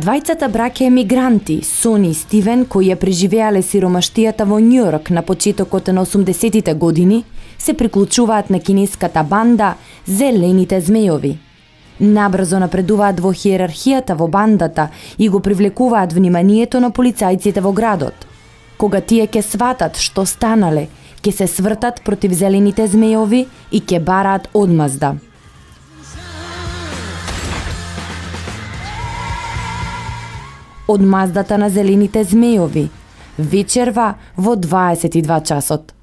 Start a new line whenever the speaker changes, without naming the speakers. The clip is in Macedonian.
Двајцата браќа емигранти, Сони и Стивен, кои ја преживеале сиромаштијата во Њујорк на почетокот на 80-тите години, се приклучуваат на кинеската банда Зелените змејови. Набрзо напредуваат во хиерархијата во бандата и го привлекуваат вниманието на полицајците во градот. Кога тие ќе сватат што станале, ќе се свртат против Зелените змејови и ќе бараат одмазда. Одмаздата на Зелените змејови, вечерва во 22 часот.